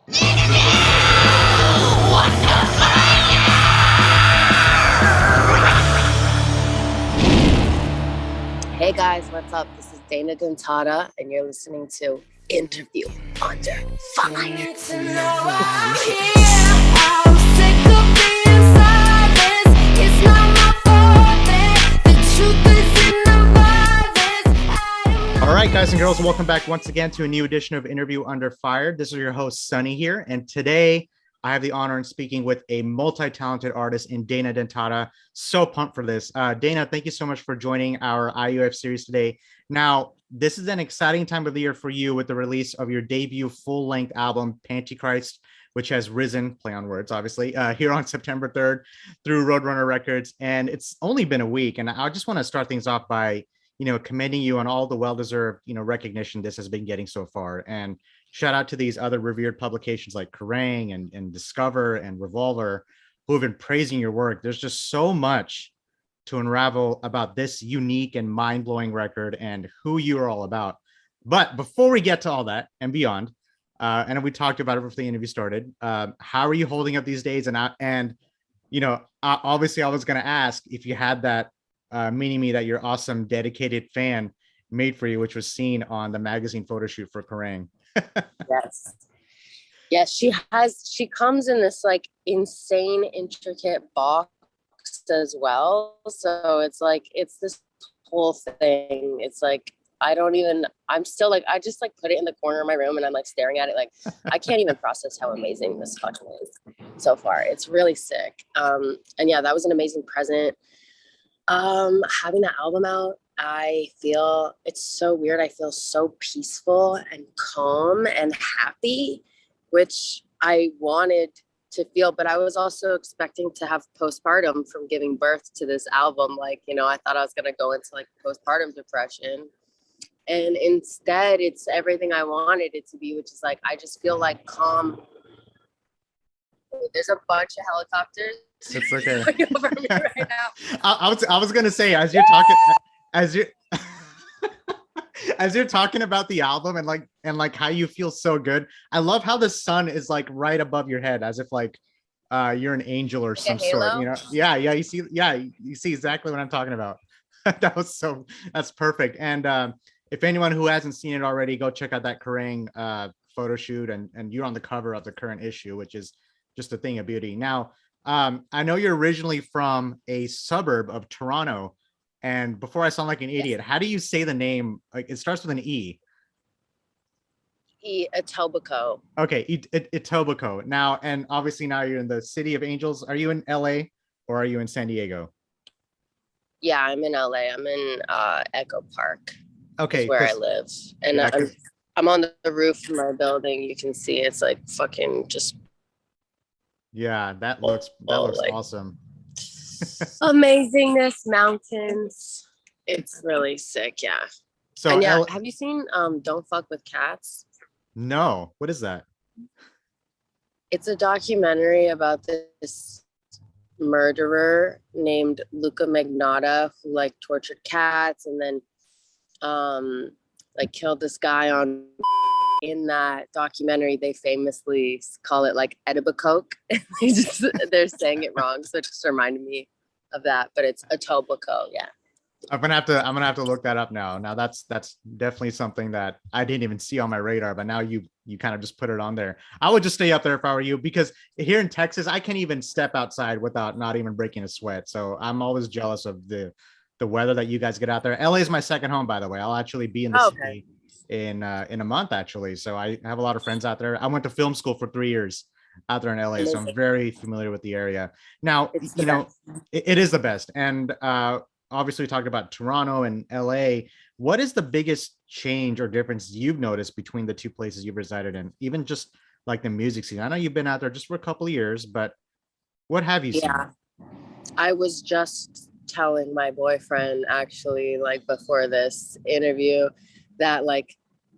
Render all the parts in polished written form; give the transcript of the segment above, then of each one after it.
Hey guys, what's up? This is Dana Dentata, and you're listening to Interview Under Fire. All right, guys and girls, welcome back once again to a new edition of Interview Under Fire. This is your host, Sunny here, and today I have the honor of speaking with a multi-talented artist in Dana Dentata. So pumped for this. Dana, thank you so much for joining our IUF series today. Now, this is an exciting time of the year for you with the release of your debut full-length album, Pantychrist, which has risen, play on words, obviously, here on September 3rd through Roadrunner Records. And it's only been a week, and I just want to start things off by commending you on all the well-deserved, recognition this has been getting so far. And shout out to these other revered publications like Kerrang and Discover and Revolver, who have been praising your work. There's just so much to unravel about this unique and mind-blowing record and who you are all about. But before we get to all that and beyond, and we talked about it before the interview started, how are you holding up these days? And obviously I was going to ask if you had that meaning me that your awesome dedicated fan made for you, which was seen on the magazine photo shoot for Kerrang. Yes, she comes in this like insane intricate box as well, so it's this whole thing. It's like I'm still like, I just like put it in the corner of my room and I'm like staring at it, like I can't even process how amazing this fucking is so far. It's really sick. And yeah, that was an amazing present. Having the album out, I feel it's so weird. I feel so peaceful and calm and happy, which I wanted to feel, but I was also expecting to have postpartum from giving birth to this album. Like, I thought I was going to go into like postpartum depression, and instead it's everything I wanted it to be, which is like, I just feel like calm. There's a bunch of helicopters. It's okay. Over me right now. I was gonna say, as you're talking about the album and like how you feel so good. I love how the sun is like right above your head, as if like you're an angel or some sort. Yeah. You see exactly what I'm talking about. That's perfect. And if anyone who hasn't seen it already, go check out that Kerrang photo shoot, and you're on the cover of the current issue, which is just a thing of beauty. Now, I know you're originally from a suburb of Toronto, and before I sound like an idiot, how do you say the name? Like, it starts with an E. Etobicoke. Okay, Etobicoke. Now, and obviously now you're in the City of Angels. Are you in LA or are you in San Diego? Yeah, I'm in LA. I'm in Echo Park. Okay, where I live, and I'm on the roof of my building. You can see it's like fucking just. Yeah, that looks like, awesome. Amazingness, mountains. It's really sick. Yeah. So and yeah, have you seen Don't Fuck with Cats? No. What is that? It's a documentary about this murderer named Luca Magnotta who like tortured cats and then like killed this guy on. In that documentary, they famously call it like Etobicoke. They're saying it wrong, so it just reminded me of that. But it's Etobicoke, yeah. I'm gonna have to look that up now. Now that's definitely something that I didn't even see on my radar, but now you kind of just put it on there. I would just stay up there if I were you, because here in Texas, I can't even step outside without not even breaking a sweat. So I'm always jealous of the weather that you guys get out there. LA is my second home, by the way. I'll actually be in the city in a month, actually. So I have a lot of friends out there. I went to film school for 3 years out there in LA, so I'm very familiar with the area. Now, it is the best. And obviously we talked about Toronto and LA. What is the biggest change or difference you've noticed between the two places you've resided in, even just like the music scene? I know you've been out there just for a couple of years, but what have you seen? I was just telling my boyfriend, actually, like before this interview, that like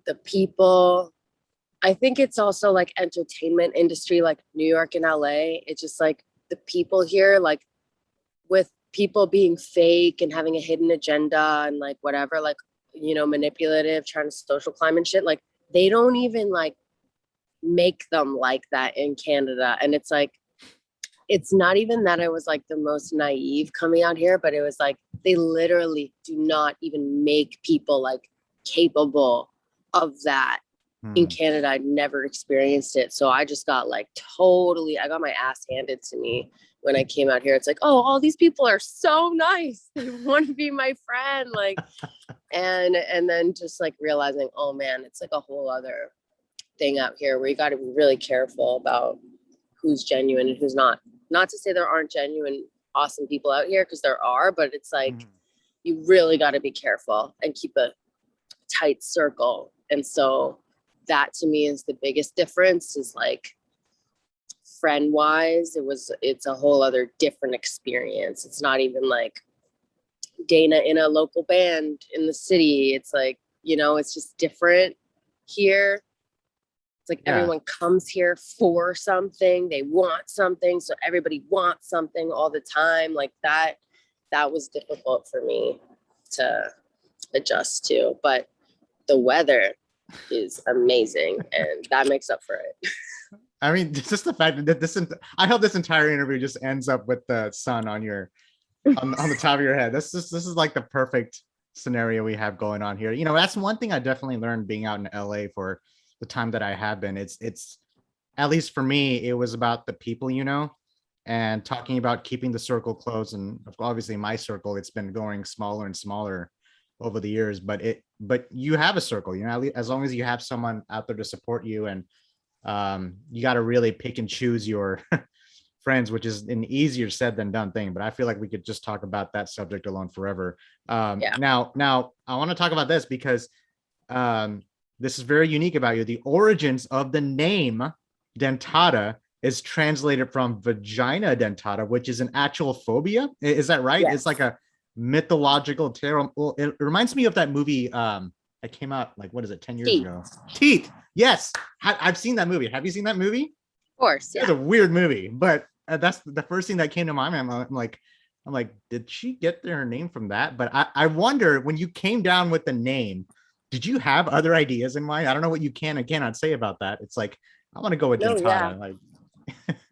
the people, I think it's also like entertainment industry, like New York and LA. It's just like the people here, like with people being fake and having a hidden agenda and like whatever, like, manipulative, trying to social climb and shit. Like they don't even like make them like that in Canada. And it's like, it's not even that I was like the most naive coming out here, but it was like they literally do not even make people like capable of that in Canada. I'd never experienced it. So I just got like totally, I got my ass handed to me when I came out here. It's like, oh, all these people are so nice. They want to be my friend. Like, and then just like realizing, oh man, it's like a whole other thing out here where you got to be really careful about who's genuine and who's not. Not to say there aren't genuine, awesome people out here, because there are, but it's like you really got to be careful and keep a tight circle. And so that to me is the biggest difference, is like friend wise, it's a whole other different experience. It's not even like Dana in a local band in the city. It's like, you know, it's just different here. It's like everyone comes here for something. They want something. So everybody wants something all the time. Like that was difficult for me to adjust to. But the weather is amazing, and that makes up for it. I mean, just the fact that I hope this entire interview just ends up with the sun on your on the top of your head. This is like the perfect scenario we have going on here. You know, that's one thing I definitely learned being out in LA for the time that I have been. It's at least for me, it was about the people, you know, and talking about keeping the circle close. And obviously my circle, it's been going smaller and smaller over the years, but you have a circle, you know, as long as you have someone out there to support you. And you got to really pick and choose your friends, which is an easier said than done thing. But I feel like we could just talk about that subject alone forever. Now I want to talk about this because this is very unique about you. The origins of the name Dentada is translated from vagina dentata, which is an actual phobia. Is that right? Yes. It's like a mythological terror. Well, it reminds me of that movie that came out like, what is it, 10 years ago? Teeth. Yes, I've seen that movie. Have you seen that movie? Of course, yeah. It's a weird movie, but that's the first thing that came to my mind. I'm like, did she get her name from that? But I wonder, when you came down with the name, did you have other ideas in mind? I don't know what you can and cannot say about that. It's like, I want to go with Dentada. Yeah. Like,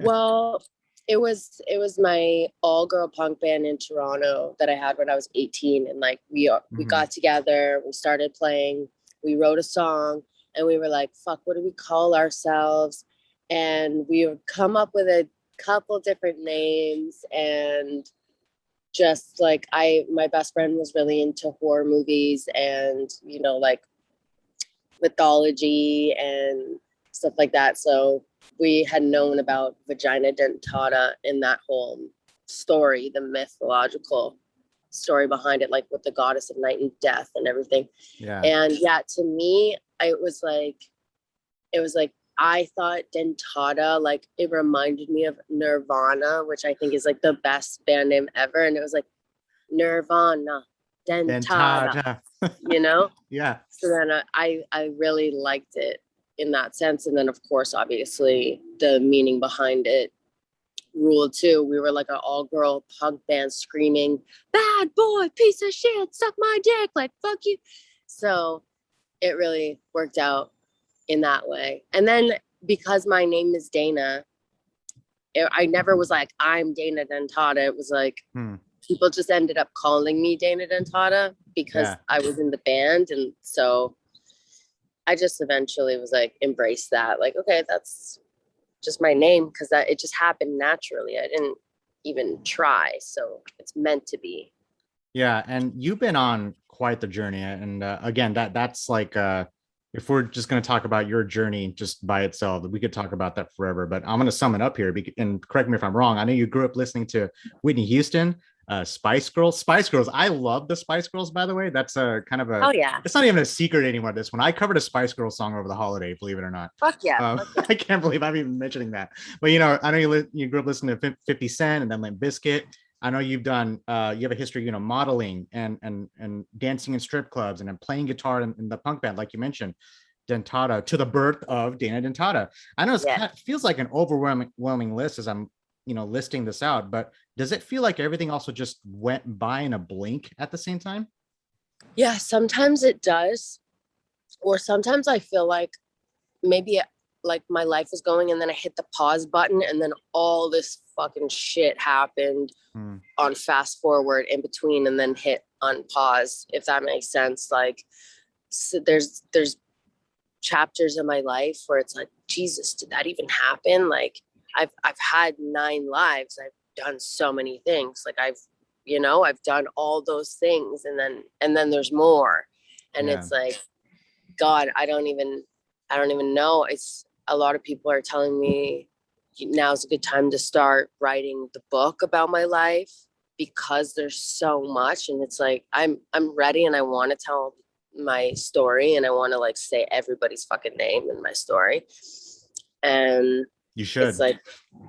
well, it was my all-girl punk band in Toronto that I had when I was 18, and like we got together, we started playing, we wrote a song, and we were like, fuck, what do we call ourselves? And we would come up with a couple different names, and just like my best friend was really into horror movies and, you know, like mythology and stuff like that. So we had known about vagina dentata in that whole story, the mythological story behind it, like with the goddess of night and death and everything. Yeah. And yeah, to me, it was like I thought Dentada, like it reminded me of Nirvana, which I think is like the best band name ever. And it was like Nirvana, Dentada. You know? Yeah. So then I really liked it in that sense. And then of course, obviously the meaning behind it ruled too. We were like an all-girl punk band screaming, bad boy, piece of shit, suck my dick, like fuck you. So it really worked out in that way. And then because my name is Dana, I never was like, I'm Dana Dentata. It was like people just ended up calling me Dana Dentata because I was in the band. And so I just eventually was like, embrace that. Like, okay, that's just my name, because it just happened naturally. I didn't even try. So it's meant to be. Yeah. And you've been on quite the journey. And again, that's like, if we're just going to talk about your journey just by itself, we could talk about that forever, but I'm going to sum it up here, and correct me if I'm wrong. I know you grew up listening to Whitney Houston, Spice Girls. I love the Spice Girls, by the way. That's a kind of a, oh yeah, it's not even a secret anymore, this one. I covered a Spice Girls song over the holiday, believe it or not. Fuck yeah. I can't believe I'm even mentioning that. But you know, I know you grew up listening to 50 Cent and then Limp Bizkit. I know you've done you have a history, you know, modeling and dancing in strip clubs and then playing guitar in the punk band, like you mentioned, Dentada, to the birth of Dana Dentata. I know it feels like an overwhelming list as I'm, you know, listing this out, but does it feel like everything also just went by in a blink at the same time? Yeah, sometimes it does. Or sometimes I feel like maybe like my life was going, and then I hit the pause button, and then all this fucking shit happened on fast forward in between, and then hit unpause, if that makes sense. Like, so there's chapters in my life where it's like, Jesus, did that even happen? Like, I've had 9 lives. I've done so many things. Like, I've done all those things, and then there's more. And it's like, God, I don't even know. It's a lot of people are telling me now's a good time to start writing the book about my life, because there's so much. And it's like, I'm ready, and I want to tell my story, and I want to like say everybody's fucking name in my story. And you should. It's like,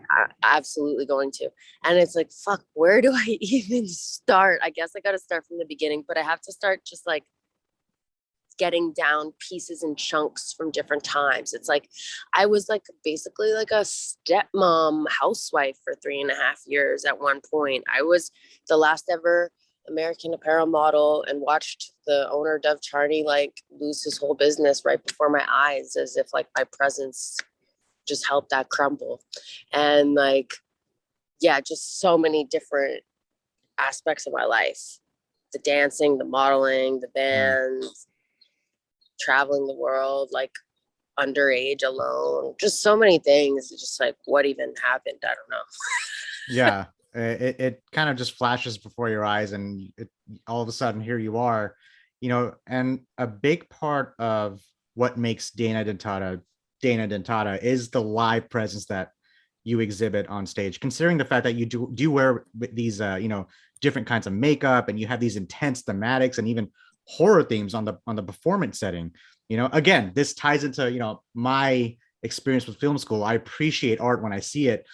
I'm absolutely going to. And it's like, fuck, where do I even start? I guess I got to start from the beginning, but I have to start just like getting down pieces and chunks from different times. It's like, I was like basically like a stepmom housewife for 3.5 years at one point. I was the last ever American Apparel model, and watched the owner Dov Charney like lose his whole business right before my eyes, as if like my presence just helped that crumble. And like, yeah, just so many different aspects of my life: the dancing, the modeling, the band, traveling the world, like underage alone, just so many things. It's just like, what even happened? I don't know. Yeah, it kind of just flashes before your eyes, and all of a sudden here you are, and a big part of what makes Dana Dentata is the live presence that you exhibit on stage, considering the fact that you do wear these different kinds of makeup, and you have these intense thematics and even horror themes on the performance setting. Again, this ties into my experience with film school. I appreciate art when I see it.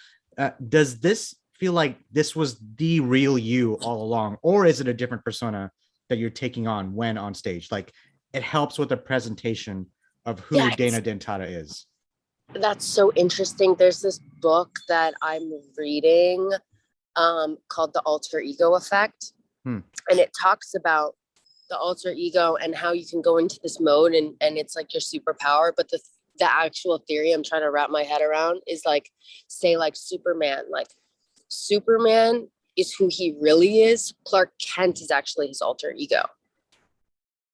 Does this feel like this was the real you all along, or is it a different persona that you're taking on when on stage? Like, it helps with the presentation of who Dana Dentata is. That's so interesting. There's this book that I'm reading called The Alter Ego Effect. And it talks about the alter ego and how you can go into this mode, and it's like your superpower. But the actual theory I'm trying to wrap my head around is like, say like Superman. Like, Superman is who he really is. Clark Kent is actually his alter ego.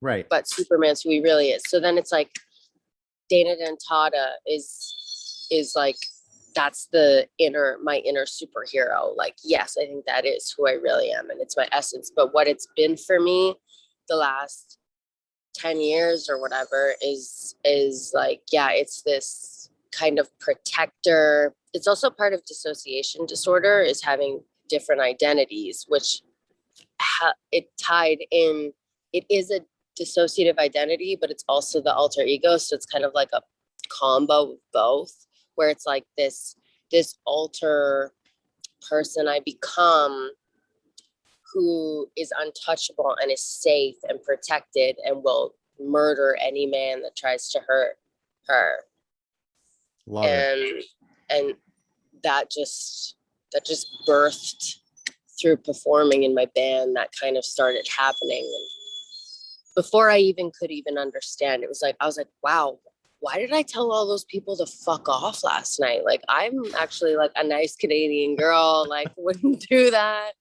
Right. But Superman's who he really is. So then it's like, Dana Dentata is like, that's my inner superhero. Like, yes, I think that is who I really am, and it's my essence. But what it's been for me the last 10 years or whatever is like, yeah, it's this kind of protector. It's also part of dissociation disorder, is having different identities, which it tied in. It is a dissociative identity, but it's also the alter ego. So it's kind of like a combo of both, where it's like this alter person I become, who is untouchable and is safe and protected and will murder any man that tries to hurt her. Love it. And that just birthed through performing in my band. That kind of started happening. And before I could understand, it was like, I was like, wow, why did I tell all those people to fuck off last night? Like, I'm actually like a nice Canadian girl, like wouldn't do that.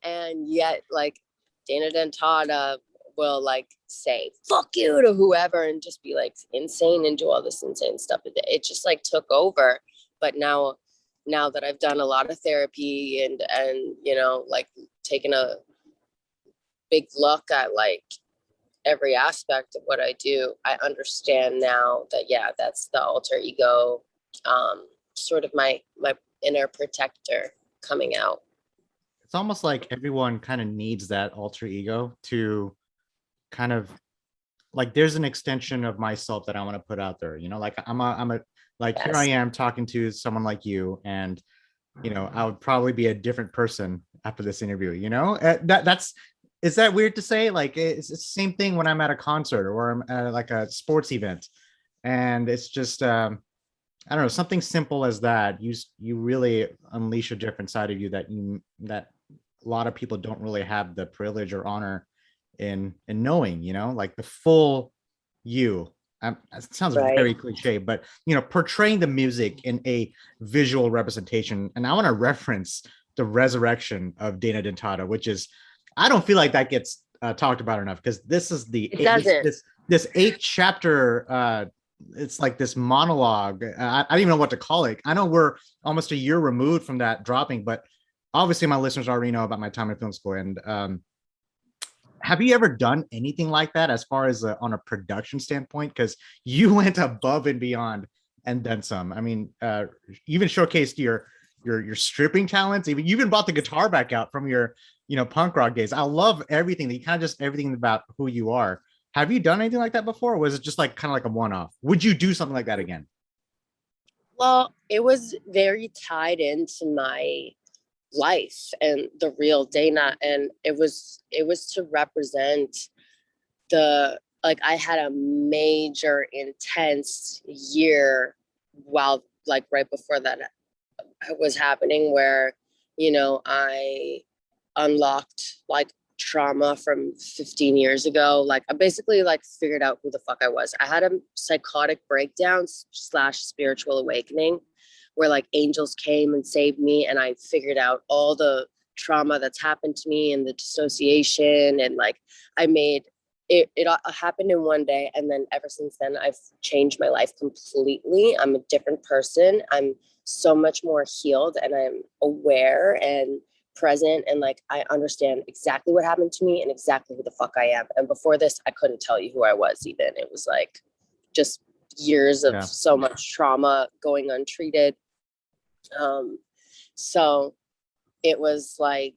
And yet like Dana Dentata will like say fuck you to whoever and just be like insane and do all this insane stuff. It just like took over. But now that I've done a lot of therapy and like taken a big look at like every aspect of what I do, I understand now that, yeah, that's the alter ego, sort of my inner protector coming out. It's almost like everyone kind of needs that alter ego to kind of, like, there's an extension of myself that I want to put out there, like I'm a like, yes. Here I am talking to someone like you, and I would probably be a different person after this interview. Is that weird to say? Like, it's the same thing when I'm at a concert or I'm at like a sports event, and it's just I don't know, something simple as that. You really unleash a different side of you that a lot of people don't really have the privilege or honor in knowing, like the full you. It sounds Right. very cliche, but portraying the music in a visual representation. And I want to reference the resurrection of Dana Dentata, which is, I don't feel like that gets talked about enough, because this is It doesn't. this 8 chapter. It's like this monologue. I don't even know what to call it. I know we're almost a year removed from that dropping, but obviously my listeners already know about my time in film school. And have you ever done anything like that as far as on a production standpoint? Because you went above and beyond and then some. I mean, even showcased your stripping talents. You even brought the guitar back out from your punk rock days. I love everything that you kind of just everything about who you are. Have you done anything like that before? Or was it just like kind of like a one-off? Would you do something like that again? Well, it was very tied into my life and the real Dana, and it was to represent the, like, I had a major intense year while, like, right before that was happening, where I unlocked like trauma from 15 years ago. Like, I basically like figured out who the fuck I was. I had a psychotic breakdown slash spiritual awakening where like angels came and saved me, and I figured out all the trauma that's happened to me and the dissociation, and like I made it happened in one day, and then ever since then I've changed my life completely. I'm a different person. I'm so much more healed, and I'm aware and present, and like I understand exactly what happened to me and exactly who the fuck I am. And before this, I couldn't tell you who I was even. It was like just years of Yeah. so much trauma going untreated. So it was like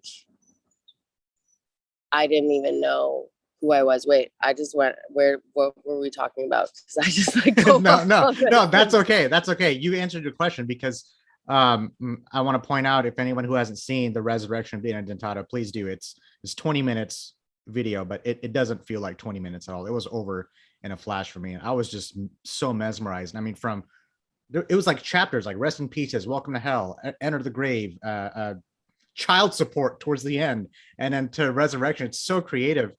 I didn't even know who I was. Wait, I just went, what were we talking about? Because I just like go no, that's okay. That's okay. You answered your question, because I want to point out, if anyone who hasn't seen the resurrection of Dana Dentata, please do. It's 20 minutes video, but it doesn't feel like 20 minutes at all. It was over in a flash for me. And I was just so mesmerized. I mean, it was like chapters, like rest in pieces, welcome to hell, enter the grave, child support towards the end, and then to resurrection. It's so creative.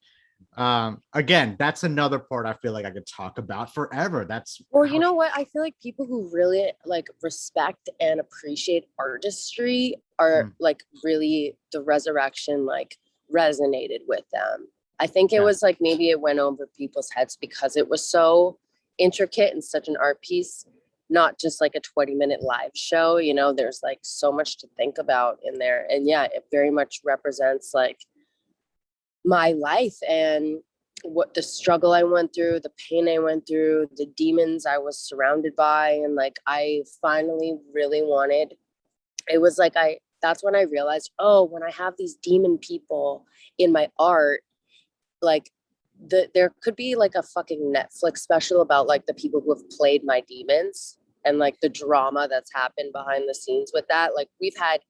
Again, that's another part I feel like I could talk about forever. That's Well, you know what? I feel like people who really like respect and appreciate artistry are like really, the resurrection like resonated with them. I think it Yeah. was like maybe it went over people's heads because it was so intricate and such an art piece, not just like a 20-minute live show. There's like so much to think about in there. And yeah, it very much represents like my life and what the struggle I went through, the pain I went through, the demons I was surrounded by. And like, I finally really wanted, it was like, that's when I realized, oh, when I have these demon people in my art, like there could be like a fucking Netflix special about like the people who have played my demons and like the drama that's happened behind the scenes with that. Like, we've had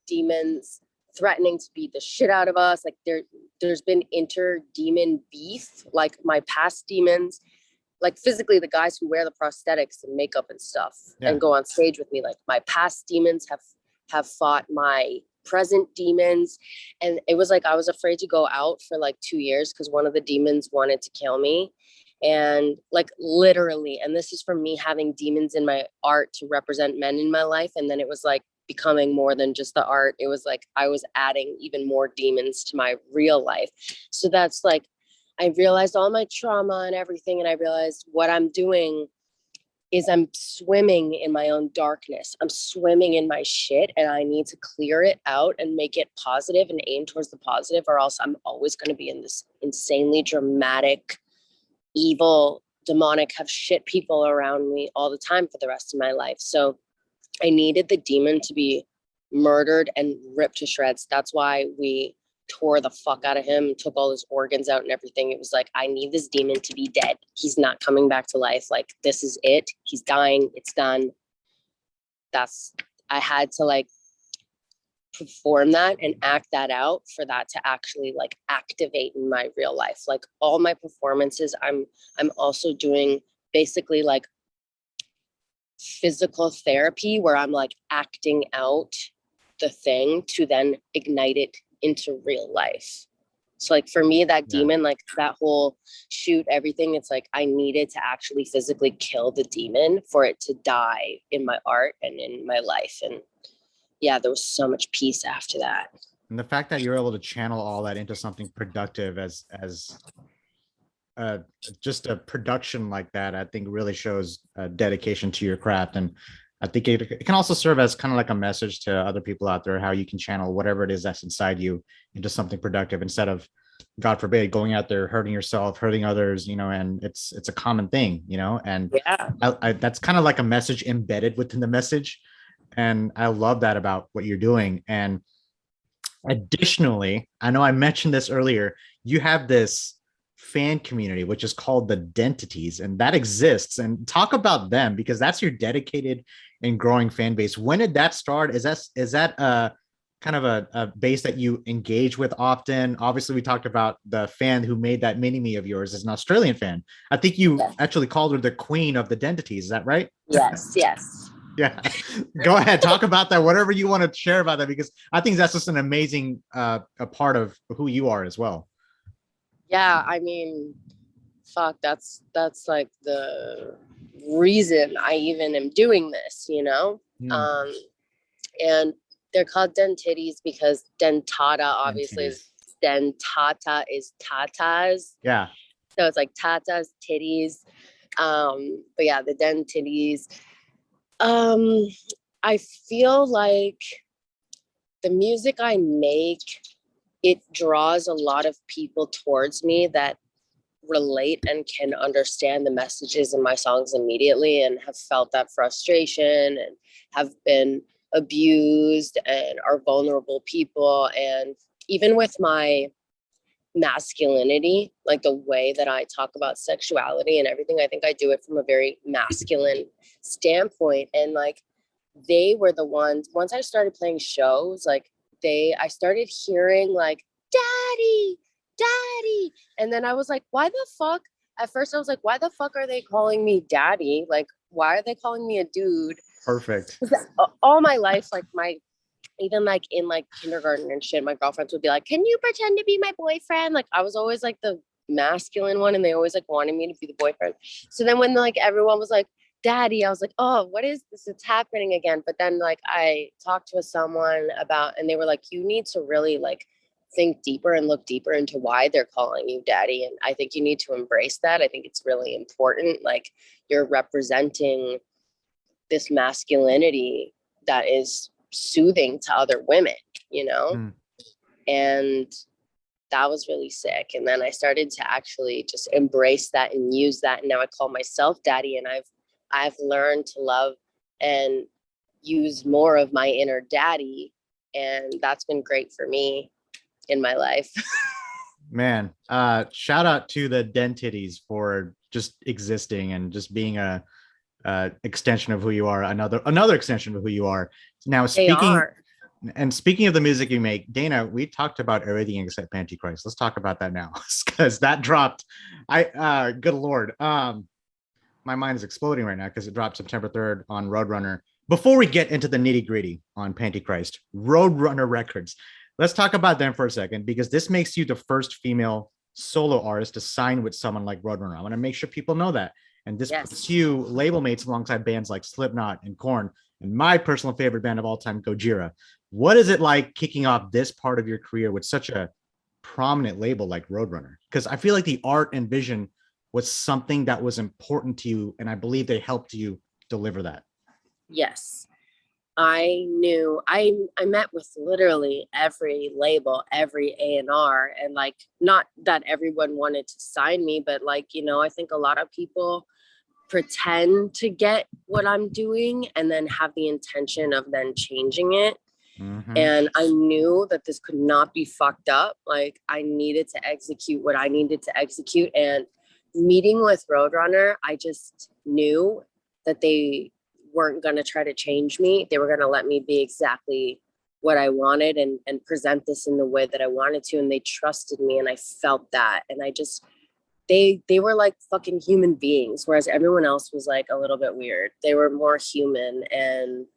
demons threatening to beat the shit out of us. Like, there's been inter-demon beef. Like, my past demons, like physically the guys who wear the prosthetics and makeup and stuff and go on stage with me, like my past demons have fought my present demons. And it was like I was afraid to go out for like 2 years because one of the demons wanted to kill me. And like literally, and this is from me having demons in my art to represent men in my life. And then it was like becoming more than just the art. It was like I was adding even more demons to my real life. So that's like, I realized all my trauma and everything. And I realized what I'm doing is I'm swimming in my own darkness. I'm swimming in my shit, and I need to clear it out and make it positive and aim towards the positive, or else I'm always going to be in this insanely dramatic, evil, demonic, have shit people around me all the time for the rest of my life. So I needed the demon to be murdered and ripped to shreds. That's why we tore the fuck out of him, took all his organs out and everything. It was like, I need this demon to be dead. He's not coming back to life. Like, this is it. He's dying. It's done. I had to like perform that and act that out for that to actually like activate in my real life. Like, all my performances, I'm also doing basically like physical therapy where I'm like acting out the thing to then ignite it into real life. So like for me, that Yeah. demon, like that whole shoot, everything, it's like I needed to actually physically kill the demon for it to die in my art and in my life. And yeah, there was so much peace after that. And the fact that you're able to channel all that into something productive as uh just a production like that, I think really shows dedication to your craft. And I think it can also serve as kind of like a message to other people out there, how you can channel whatever it is that's inside you into something productive instead of, God forbid, going out there hurting yourself, hurting others, you know. And it's a common thing, you know. And Yeah. that's kind of like a message embedded within the message, and I love that about what you're doing. And additionally, I know I mentioned this earlier, you have this fan community which is called the Identities, and that exists. And talk about them, because that's your dedicated and growing fan base. When did that start? Is that kind of a base that you engage with often? Obviously, we talked about the fan who made that mini me of yours is an Australian fan. I think you actually called her the queen of the Identities. Is that right? Yes. Yes. Yeah. Go ahead, talk about that, whatever you want to share about that, because I think that's just an amazing a part of who you are as well. Yeah. I mean, fuck, that's like the reason I even am doing this, you know? Mm. And they're called dentities because dentada obviously is Entities. dentata is tatas. Yeah. So it's like tatas, titties. But yeah, the dentities. Um, I feel like the music I make, it draws a lot of people towards me that relate and can understand the messages in my songs immediately and have felt that frustration and have been abused and are vulnerable people. And even with my masculinity, like the way that I talk about sexuality and everything, I think I do it from a very masculine standpoint. And like they were the ones, once I started playing shows, like I started hearing like, daddy, daddy. And then I was like, why the fuck? At first I was like, why the fuck are they calling me daddy? Like, why are they calling me a dude? Perfect. All my life, like even like in like kindergarten and shit, my girlfriends would be like, can you pretend to be my boyfriend? Like I was always like the masculine one and they always like wanted me to be the boyfriend. So then when like everyone was like, daddy, I was like, oh, what is this? It's happening again. But then like I talked to someone about, and they were like, you need to really like think deeper and look deeper into why they're calling you daddy. And I think you need to embrace that. I think it's really important. Like you're representing this masculinity that is soothing to other women, you know? Mm. And that was really sick. And then I started to actually just embrace that and use that. And now I call myself daddy, and I've learned to love and use more of my inner daddy. And that's been great for me in my life. Man, shout out to the Dentities for just existing and just being a extension of who you are, another extension of who you are. Now, They are. speaking of the music you make, Dana, we talked about everything except Pantychrist. Let's talk about that now, because that dropped. Good Lord, my mind is exploding right now because it dropped September 3rd on Roadrunner. Before we get into the nitty gritty on Pantychrist, Roadrunner Records, let's talk about them for a second, because this makes you the first female solo artist to sign with someone like Roadrunner. I want to make sure people know that. And this puts you label mates alongside bands like Slipknot and Korn, and my personal favorite band of all time, Gojira. What is it like kicking off this part of your career with such a prominent label like Roadrunner? Because I feel like the art and vision was something that was important to you, and I believe they helped you deliver that. Yes. I knew I met with literally every label, every A&R, and like not that everyone wanted to sign me, but like, you know, I think a lot of people pretend to get what I'm doing and then have the intention of then changing it. Mm-hmm. And I knew that this could not be fucked up. Like I needed to execute what I needed to execute. And meeting with Roadrunner, I just knew that they weren't going to try to change me. They were going to let me be exactly what I wanted and present this in the way that I wanted to. And they trusted me, and I felt that. And I just, they were like fucking human beings, whereas everyone else was like a little bit weird. They were more human. And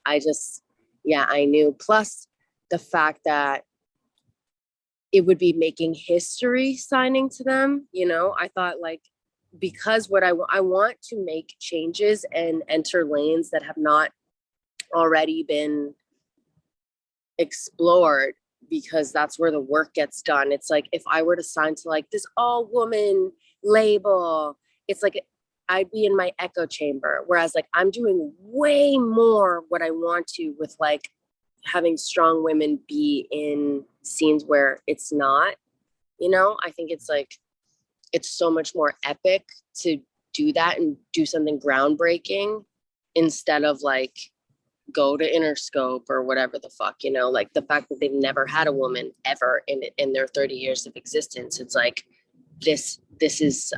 I just, yeah, I knew. Plus the fact that it would be making history signing to them. You know, I thought like, because what I want to make changes and enter lanes that have not already been explored, because that's where the work gets done. It's like if I were to sign to like this all woman label, it's like I'd be in my echo chamber. Whereas like I'm doing way more what I want to with like having strong women be in scenes where it's not, you know. I think it's like it's so much more epic to do that and do something groundbreaking instead of like go to Interscope or whatever the fuck, you know. Like the fact that they've never had a woman ever in their 30 years of existence. It's like this is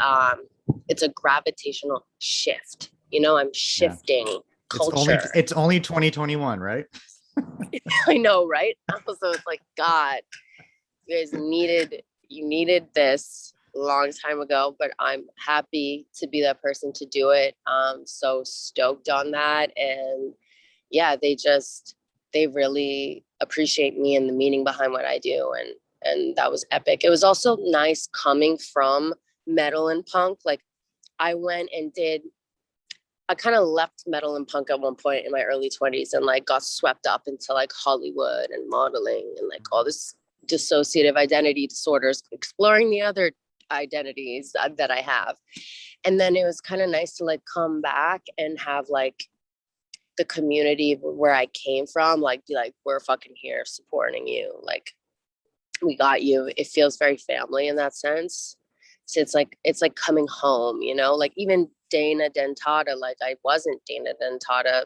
it's a gravitational shift, you know. I'm Yeah. shifting culture. It's only 2021, right? I know, right? So it's like, God, you needed this a long time ago, but I'm happy to be that person to do it. So stoked on that. And yeah, they really appreciate me and the meaning behind what I do. And that was epic. It was also nice coming from metal and punk. Like I kind of left metal and punk at one point in my early 20s and like got swept up into like Hollywood and modeling and like all this dissociative identity disorders, exploring the other identities that I have. And then it was kind of nice to like come back and have like the community where I came from, like be like, we're fucking here supporting you. Like we got you. It feels very family in that sense. So it's like coming home, you know, like even Dana Dentata, like I wasn't Dana Dentata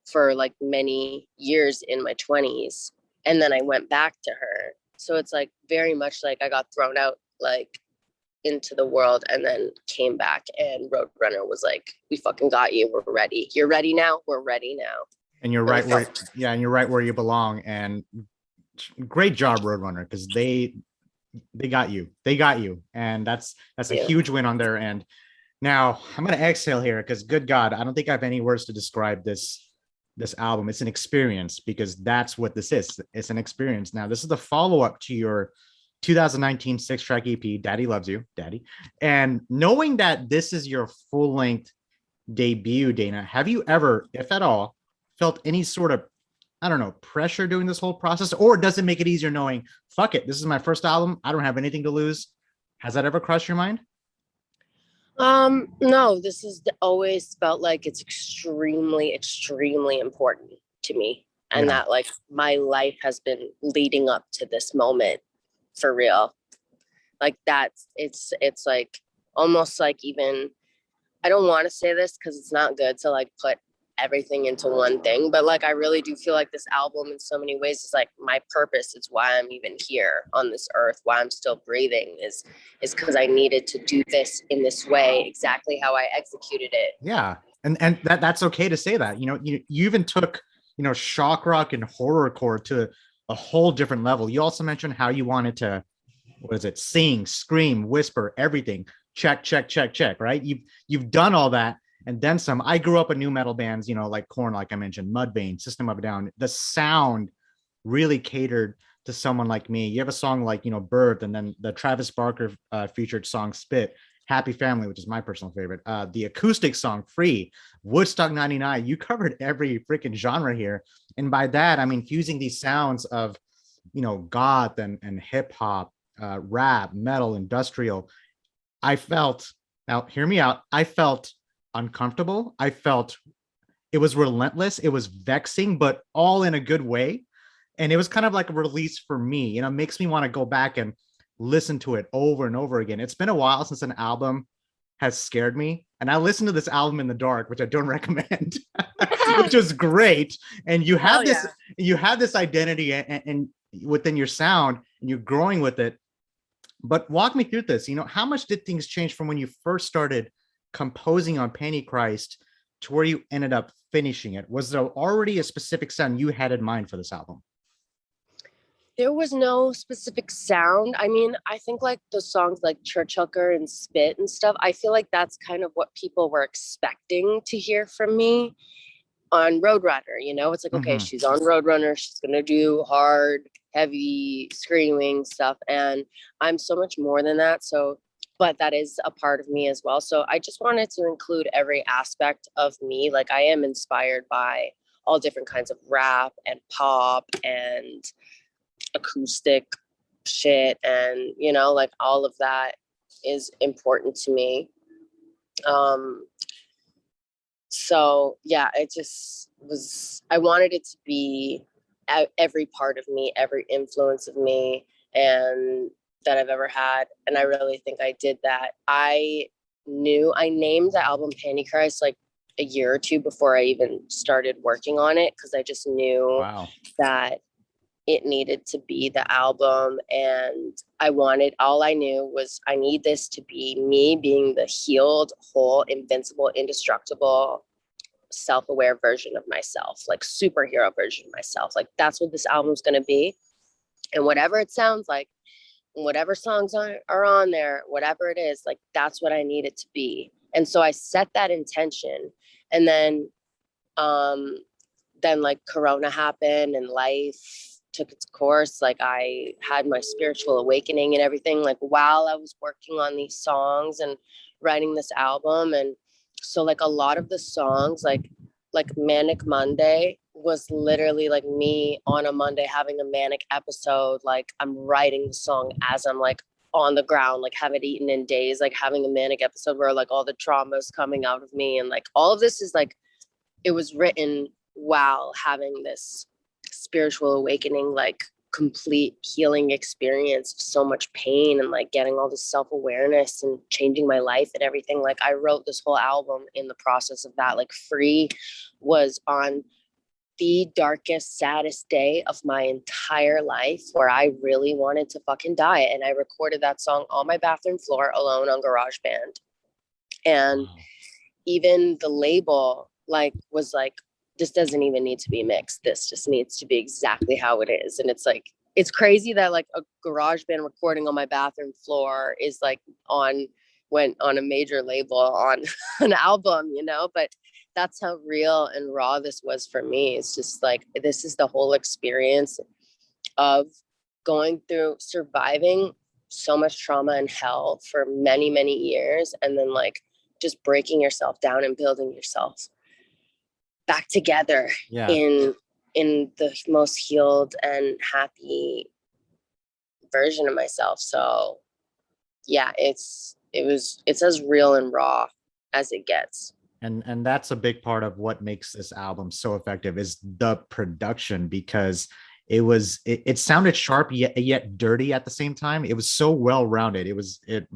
for like many years in my 20s. And then I went back to her. So it's like very much like I got thrown out like into the world and then came back, and Roadrunner was like, we fucking got you. We're ready. You're ready now. We're ready now. And you're right where, yeah, and you're right where you belong. And great job, Roadrunner, because they got you. They got you. And that's a huge win on their end. Now I'm gonna exhale here because good God, I don't think I have any words to describe this album. It's an experience, because that's what this is. It's an experience. Now, this is the follow-up to your 2019 6-track EP, Daddy Loves You, Daddy. And knowing that this is your full-length debut, Dana, have you ever, if at all, felt any sort of, I don't know, pressure doing this whole process? Or does it make it easier knowing, fuck it, this is my first album, I don't have anything to lose? Has that ever crossed your mind? No, this has always felt like it's extremely, extremely important to me. And that like my life has been leading up to this moment for real. Like it's like almost like, even, I don't want to say this because it's not good to like put everything into one thing, but like I really do feel like this album in so many ways is like my purpose. It's why I'm even here on this earth, why I'm still breathing, is because I needed to do this in this way, exactly how I executed it. Yeah. And that's okay to say that. You know, you even took, you know, shock rock and horrorcore to a whole different level. You also mentioned how you wanted to, what is it, sing, scream, whisper, everything. Check, right? You've done all that and then some. I grew up in new metal bands, you know, like Korn, like I mentioned, Mudvayne, System of a Down. The sound really catered to someone like me. You have a song like, you know, Birth, and then the Travis Barker featured song Spit, Happy Family, which is my personal favorite. The acoustic song Free, Woodstock 99. You covered every freaking genre here. And by that, I mean fusing these sounds of, you know, goth and hip hop, rap, metal, industrial. I felt, now hear me out, I felt uncomfortable. I felt it was relentless. It was vexing, but all in a good way. And it was kind of like a release for me. You know, it makes me want to go back and listen to it over and over again. It's been a while since an album has scared me. And I listened to this album in the dark, which I don't recommend, which is great. And you have you have this identity and within your sound, and you're growing with it. But walk me through this. You know, how much did things change from when you first started composing on Pantychrist to where you ended up finishing it? Was there already a specific sound you had in mind for this album? There was no specific sound. I mean, I think like the songs like Church Hooker and Spit and stuff, I feel like that's kind of what people were expecting to hear from me. on Roadrunner, you know, it's like, okay, Mhm. she's on Roadrunner, she's gonna do hard, heavy, screaming stuff. And I'm so much more than that. So, but that is a part of me as well. So I just wanted to include every aspect of me. Like I am inspired by all different kinds of rap and pop and acoustic shit. And, you know, like all of that is important to me. Um, so yeah, it just was, I wanted it to be every part of me, every influence of me, and that I've ever had. And I really think I did that. I named the album Pantychrist like a year or two before I even started working on it, because I just knew Wow. that it needed to be the album. And all I knew was I need this to be me being the healed, whole, invincible, indestructible, self-aware version of myself, like superhero version of myself. Like that's what this album's going to be. And whatever it sounds like, whatever songs are on there, whatever it is, like that's what I need it to be. And so I set that intention. And then like Corona happened and life took its course. Like I had my spiritual awakening and everything, like while I was working on these songs and writing this album. And so like a lot of the songs, like Manic Monday was literally like me on a Monday having a manic episode. Like I'm writing the song as I'm like on the ground, like haven't eaten in days, like having a manic episode where like all the trauma is coming out of me. And like all of this is like, it was written while having this spiritual awakening, like complete healing experience of so much pain and like getting all this self-awareness and changing my life and everything. Like I wrote this whole album in the process of that. Like Free was on the darkest, saddest day of my entire life where I really wanted to fucking die. And I recorded that song on my bathroom floor alone on GarageBand. And Wow. even the label like was like, this doesn't even need to be mixed, this just needs to be exactly how it is. And it's like, it's crazy that like a garage band recording on my bathroom floor is like went on a major label on an album, you know. But that's how real and raw this was for me. It's just like, this is the whole experience of going through surviving so much trauma and hell for many, many years, and then like just breaking yourself down and building yourself back together Yeah. in the most healed and happy version of myself. So yeah, it's as real and raw as it gets. And that's a big part of what makes this album so effective is the production, because it sounded sharp yet dirty at the same time. It was so well rounded. It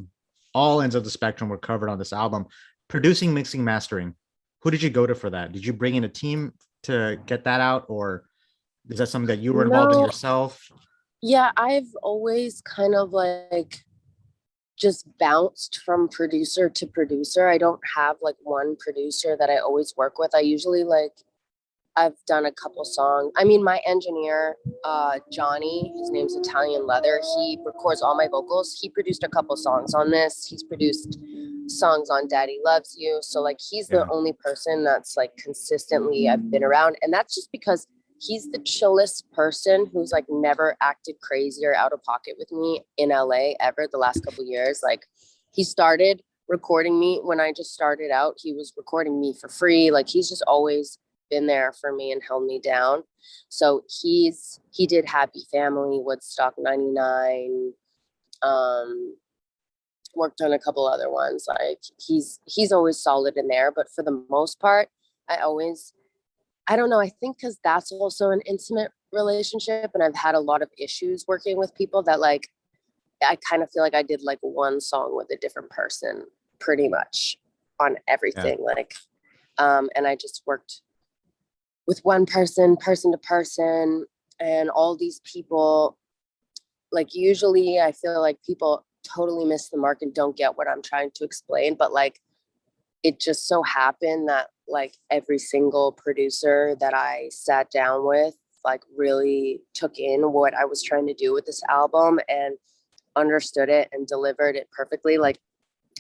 all ends of the spectrum were covered on this album. Producing, mixing, mastering. Who did you go to for that? Did you bring in a team to get that out, or is that something that you were involved in No, yourself? yeah, I've always kind of like just bounced from producer to producer. I don't have like one producer that I always work with. I usually like, I've done a couple songs. I mean, my engineer, Johnny, his name's Italian Leather. He records all my vocals. He produced a couple songs on this. He's produced songs on Daddy Loves You. So like, he's the Yeah. only person that's like consistently I've been around. And that's just because he's the chillest person who's like never acted crazy or out of pocket with me in LA ever the last couple years. Like he started recording me when I just started out. He was recording me for free. Like he's just always been there for me and held me down. So he did Happy Family, Woodstock 99, worked on a couple other ones. Like he's always solid in there. But for the most part, I don't know, I think because that's also an intimate relationship and I've had a lot of issues working with people that like I kind of feel like I did like one song with a different person pretty much on Yeah. everything. Like and I just worked with one person to person, and all these people, like usually I feel like people totally miss the mark and don't get what I'm trying to explain. But like it just so happened that like every single producer that I sat down with like really took in what I was trying to do with this album and understood it and delivered it perfectly. Like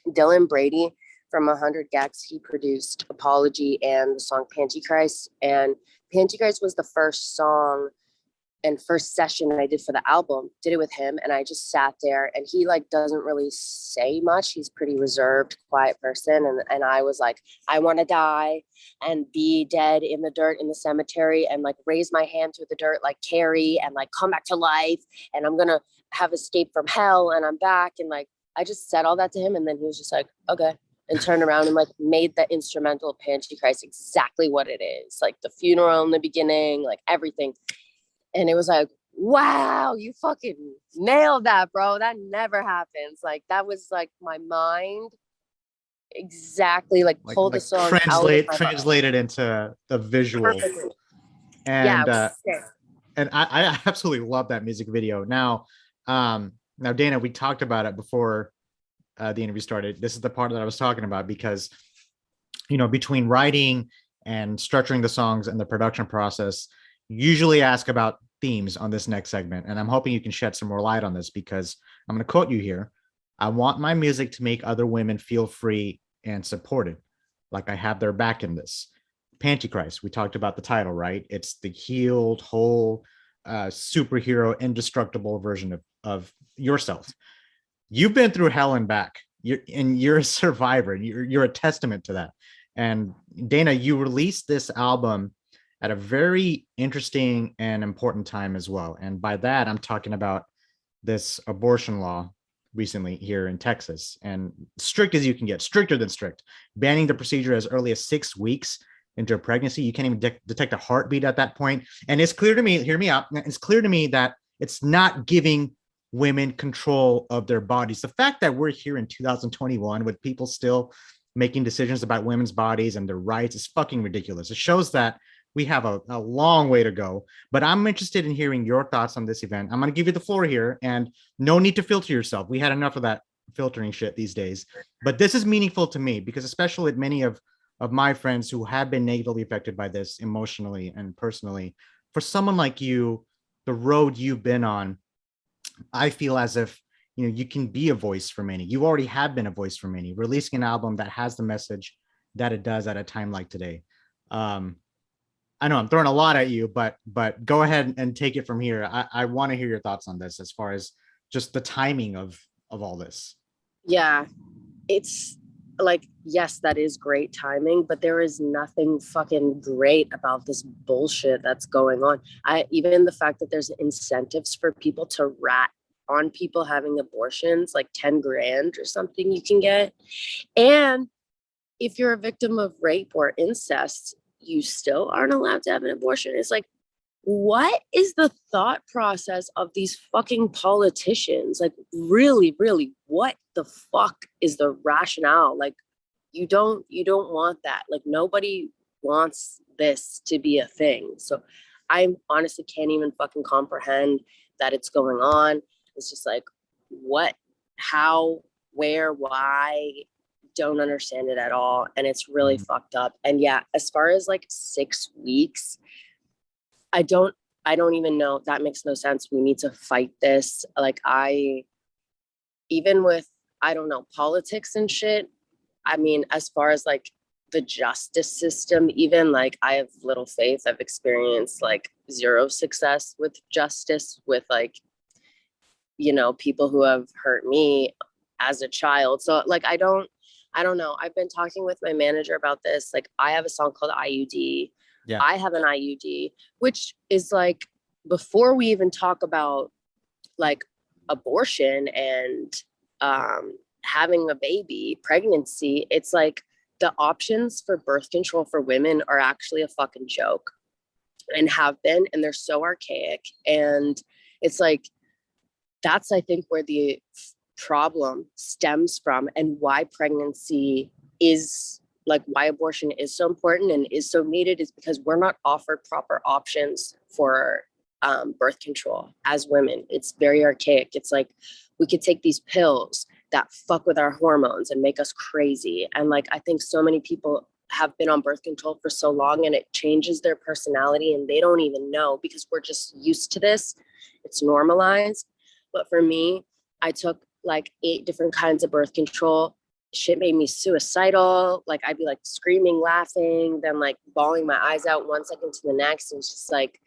Dylan Brady from 100 Gags, he produced Apology and the song Pantychrist. And Pantychrist was the first song and first session I did for the album. Did it with him, and I just sat there, and he like doesn't really say much. He's pretty reserved, quiet person. And I was like, I want to die and be dead in the dirt in the cemetery and like raise my hand through the dirt like Carrie and like come back to life, and I'm gonna have escaped from hell and I'm back. And like I just said all that to him, and then he was just like, okay, and turned around and like made the instrumental of Pantychrist exactly what it is, like the funeral in the beginning, like everything. And it was like, wow, you fucking nailed that, bro. That never happens. Like that was like my mind exactly like pulled the song translate it into the visual. Perfectly. And and I absolutely love that music video. Now Dana, we talked about it before the interview started. This is the part that I was talking about, because between writing and structuring the songs and the production process, usually ask about themes on this next segment, and I'm hoping you can shed some more light on this, because I'm going to quote you here. I want my music to make other women feel free and supported, like I have their back in this. Pantychrist, we talked about the title, right? It's the healed, whole, superhero, indestructible version of yourself. You've been through hell and back. You're a survivor. You're a testament to that. And Dana, you released this album at a very interesting and important time as well. And by that, I'm talking about this abortion law recently here in Texas, and strict as you can get, stricter than strict, banning the procedure as early as 6 weeks into a pregnancy. You can't even detect a heartbeat at that point. And it's clear to me, hear me out, it's clear to me that it's not giving women control of their bodies. The fact that we're here in 2021 with people still making decisions about women's bodies and their rights is fucking ridiculous. It shows that we have a long way to go. But I'm interested in hearing your thoughts on this event. I'm going to give you the floor here, and no need to filter yourself. We had enough of that filtering shit these days. But this is meaningful to me, because especially with many of my friends who have been negatively affected by this emotionally and personally, for someone like you, the road you've been on, I feel as if you can be a voice for many. You already have been a voice for many, releasing an album that has the message that it does at a time like today. I know I'm throwing a lot at you, but go ahead and take it from here. I want to hear your thoughts on this, as far as just the timing of all this. Yeah, it's like, yes, that is great timing, but there is nothing fucking great about this bullshit that's going on. Even the fact that there's incentives for people to rat on people having abortions, like 10 grand or something you can get. And if you're a victim of rape or incest, you still aren't allowed to have an abortion. It's like, what is the thought process of these fucking politicians? Like, really, really, what the fuck is the rationale? Like, you don't want that. Like, nobody wants this to be a thing. So I honestly can't even fucking comprehend that it's going on. It's just like, what, how, where, why? Don't understand it at all, and it's really fucked up. And yeah, as far as like 6 weeks, I don't even know. That makes no sense. We need to fight this. Like, even with, I don't know, politics and shit, I mean, as far as like the justice system, even, like, I have little faith. I've experienced like zero success with justice, with like, people who have hurt me as a child. So like, I don't know. I've been talking with my manager about this. Like, I have a song called IUD. Yeah. I have an IUD, which is like, before we even talk about like abortion and having a baby, pregnancy, it's like the options for birth control for women are actually a fucking joke, and have been, and they're so archaic. And it's like, that's, I think, where the problem stems from, and why pregnancy is like, why abortion is so important and is so needed, is because we're not offered proper options for birth control as women. It's very archaic. It's like, we could take these pills that fuck with our hormones and make us crazy. And like, I think so many people have been on birth control for so long, and it changes their personality, and they don't even know, because we're just used to this. It's normalized. But for me, I took like 8 different kinds of birth control. shit made me suicidal. Like I'd be like screaming, laughing, then like bawling my eyes out one second to the next. And it's just like,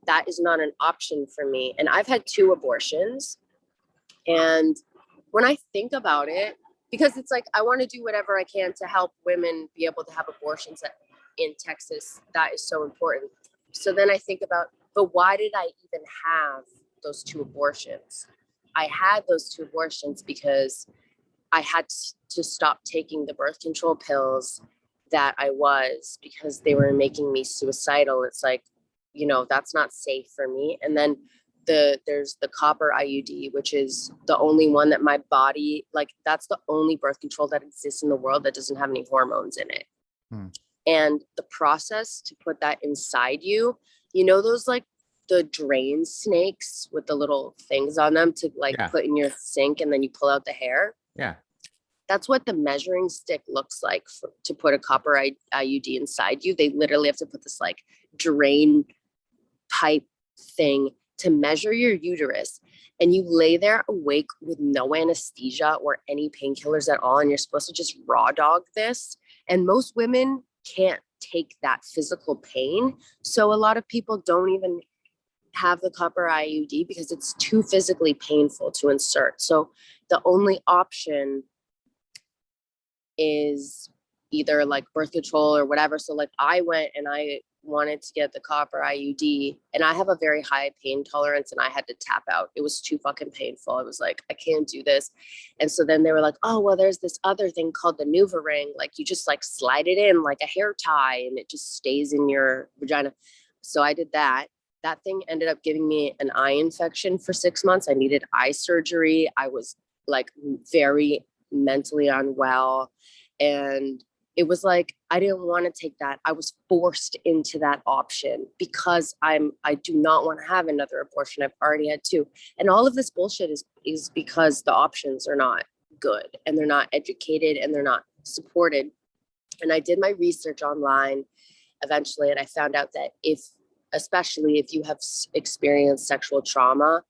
that is not an option for me. And I've had 2 abortions. And when I think about it, because it's like, I want to do whatever I can to help women be able to have abortions in Texas. That is so important. So then I think about, but why did I even have those 2 abortions? I had those 2 abortions because I had to stop taking the birth control pills that I was, because they were making me suicidal. It's like, you know, that's not safe for me. And then there's the copper IUD, which is the only one that my body, like that's the only birth control that exists in the world that doesn't have any hormones in it. And the process to put that inside you, you know, those like the drain snakes with the little things on them to like put in your sink and then you pull out the hair. Yeah. That's what the measuring stick looks like to put a copper IUD inside you. They literally have to put this like drain pipe thing to measure your uterus. And you lay there awake with no anesthesia or any painkillers at all. And you're supposed to just raw dog this. And most women can't take that physical pain. So a lot of people don't even have the copper IUD because it's too physically painful to insert. So the only option is either like birth control or whatever. So like I went and I wanted to get the copper IUD, and I have a very high pain tolerance, and I had to tap out. It was too fucking painful. I was like, I can't do this. And so then they were like, oh, well, there's this other thing called the NuvaRing. Like you just like slide it in like a hair tie and it just stays in your vagina. So I did that. That thing ended up giving me an eye infection for 6 months. I needed eye surgery. I was like very mentally unwell. And it was like, I didn't want to take that. I was forced into that option because I do not want to have another abortion. I've already had 2. And all of this bullshit is because the options are not good and they're not educated and they're not supported. And I did my research online eventually. And I found out that especially if you have experienced sexual trauma,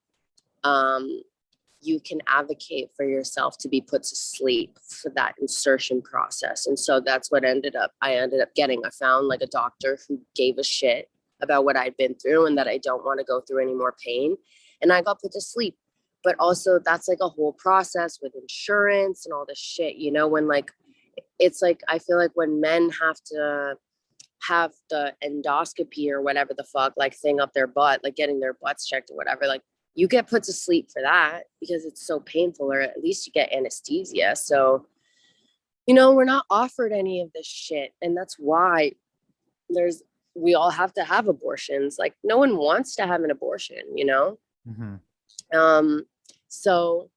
you can advocate for yourself to be put to sleep for that insertion process. And so that's what I ended up getting. I found like a doctor who gave a shit about what I'd been through and that I don't want to go through any more pain. And I got put to sleep. But also that's like a whole process with insurance and all this shit, you know, when like, it's like, I feel like when men have to have the endoscopy or whatever the fuck, like thing up their butt, like getting their butts checked or whatever, like, you get put to sleep for that because it's so painful, or at least you get anesthesia. So, you know, we're not offered any of this shit. And that's why we all have to have abortions. Like no one wants to have an abortion, you know? So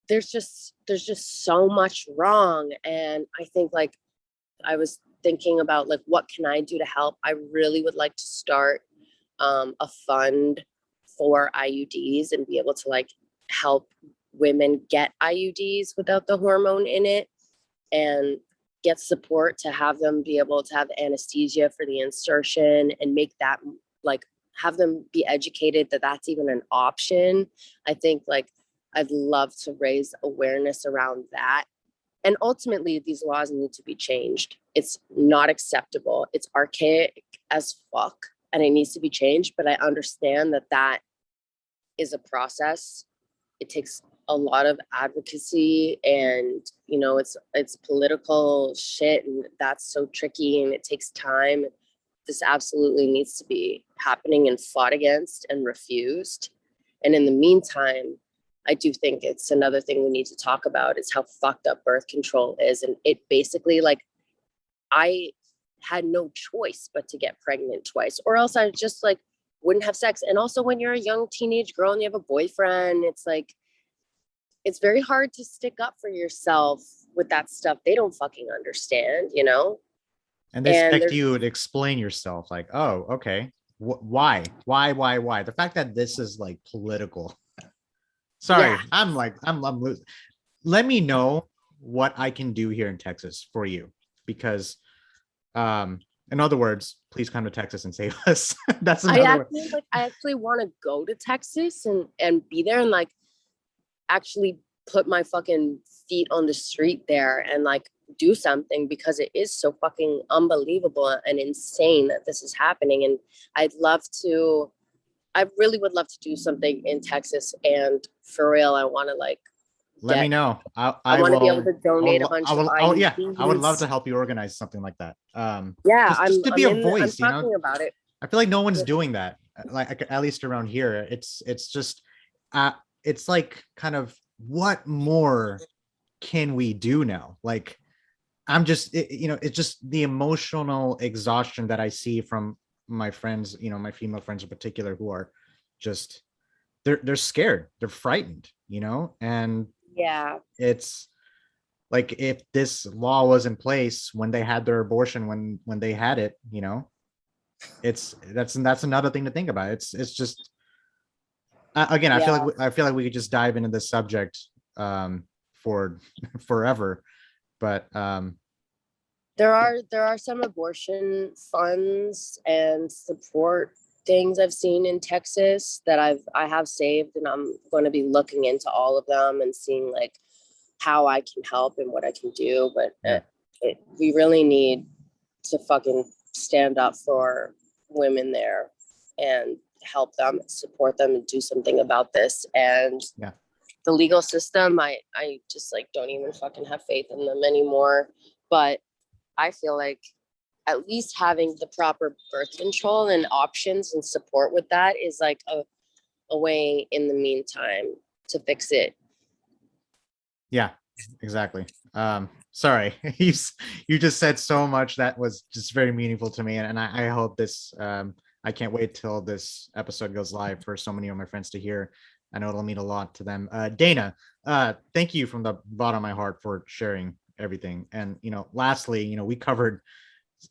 there's just so much wrong. And I think like, I was thinking about like, what can I do to help? I really would like to start a fund for IUDs and be able to like help women get IUDs without the hormone in it and get support to have them be able to have anesthesia for the insertion and make that like have them be educated that that's even an option. I think like I'd love to raise awareness around that. And ultimately these laws need to be changed. It's not acceptable. It's archaic as fuck and it needs to be changed. But I understand that is a process. It takes a lot of advocacy and, you know, it's political shit and that's so tricky and it takes time. This absolutely needs to be happening and fought against and refused. And in the meantime, I do think it's another thing we need to talk about is how fucked up birth control is. And it basically like, I had no choice but to get pregnant twice or else I just like wouldn't have sex. And also when you're a young teenage girl and you have a boyfriend, it's like, it's very hard to stick up for yourself with that stuff. They don't fucking understand, you know? And they expect you to explain yourself like, oh, okay. Why? The fact that this is like political. Sorry, yeah. I'm losing. Let me know what I can do here in Texas for you because, in other words, please come to Texas and save us. That's another way. I actually want to go to Texas and be there and like actually put my fucking feet on the street there and like do something, because it is so fucking unbelievable and insane that this is happening. And I really would love to do something in Texas, and for real, I want to like Let me know. I want to be able will. to donate a bunch of Yeah, I would love IUDs. to help you organize something like that. Yeah, Just to be a I'm voice, you know. talking about it. I feel like no one's doing that. Like at least around here, it's just, it's like kind of what more can we do now? Like I'm just, you know, it's just the emotional exhaustion that I see from my friends, you know, my female friends in particular, who are just they're scared, they're frightened, you know, and Yeah. it's like if this law was in place when they had their abortion, when they had it, you know, that's another thing to think about. It's just again, Yeah. I feel like we could just dive into this subject for forever, but There are some abortion funds and support things I've seen in Texas that I have saved, and I'm going to be looking into all of them and seeing like how I can help and what I can do. But yeah, we really need to fucking stand up for women there and help them, support them, and do something about this. And yeah. the legal system, I just like don't even fucking have faith in them anymore. But I feel like at least having the proper birth control and options and support with that is like a way in the meantime to fix it. Yeah, exactly. Sorry, you just said so much that was just very meaningful to me, and I hope this. I can't wait till this episode goes live for so many of my friends to hear. I know it'll mean a lot to them. Dana, thank you from the bottom of my heart for sharing everything. And you know, lastly, you know, we covered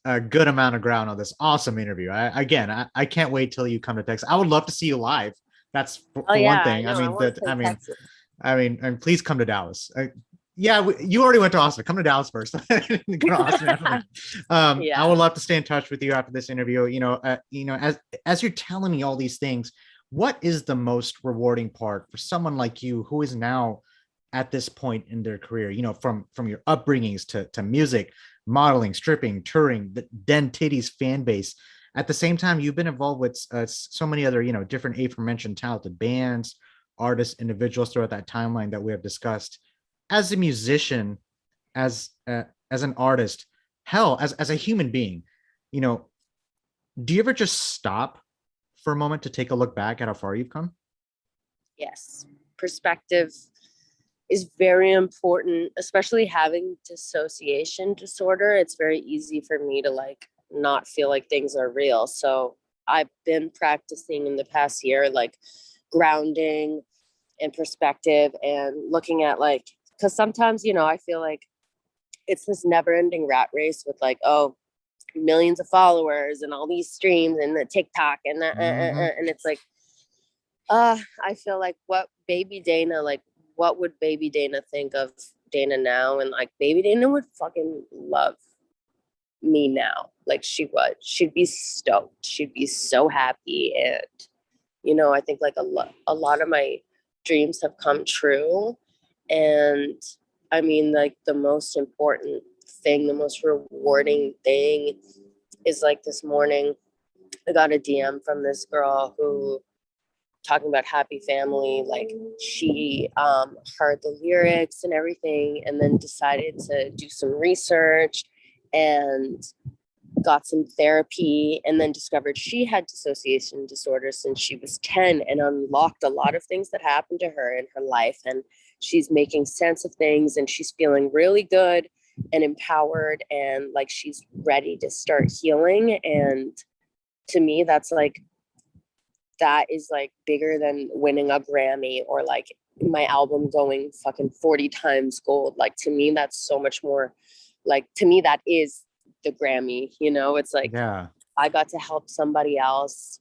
a good amount of ground on this awesome interview. I can't wait till you come to Texas. I would love to see you live. That's Oh for one yeah, I thing. I know. I mean, want to that play Texas. and please come to Dallas. Yeah, you already went to Austin. Come to Dallas first. Go to Austin after. I Yeah. would love to stay in touch with you after this interview. You know, as you're telling me all these things, what is the most rewarding part for someone like you who is now at this point in their career? You know, from your upbringings to music, modeling, stripping, touring, the Dentattas fan base. At the same time, you've been involved with so many other, you know, different aforementioned talented bands, artists, individuals throughout that timeline that we have discussed. As a musician, as an artist, hell, as a human being, you know, do you ever just stop for a moment to take a look back at how far you've come? Yes. Perspective is very important, especially having dissociation disorder. It's very easy for me to like not feel like things are real. So I've been practicing in the past year, like grounding and perspective and looking at like, because sometimes, you know, I feel like it's this never ending rat race with like, oh, millions of followers and all these streams and the TikTok and Mm-hmm. and it's like, I feel like what would baby Dana think of Dana now? And like baby Dana would fucking love me now. Like she'd be stoked. She'd be so happy. And, you know, I think like a lot of my dreams have come true. And I mean, like the most important thing, the most rewarding thing is like this morning, I got a DM from this girl who talking about happy family, like she heard the lyrics and everything and then decided to do some research and got some therapy, and then discovered she had dissociation disorder since she was 10 and unlocked a lot of things that happened to her in her life. And she's making sense of things and she's feeling really good and empowered and like she's ready to start healing. And to me, that is like bigger than winning a Grammy or like my album going fucking 40 times gold. Like to me, that's so much more, like to me, that is the Grammy, you know. It's like Yeah. I got to help somebody else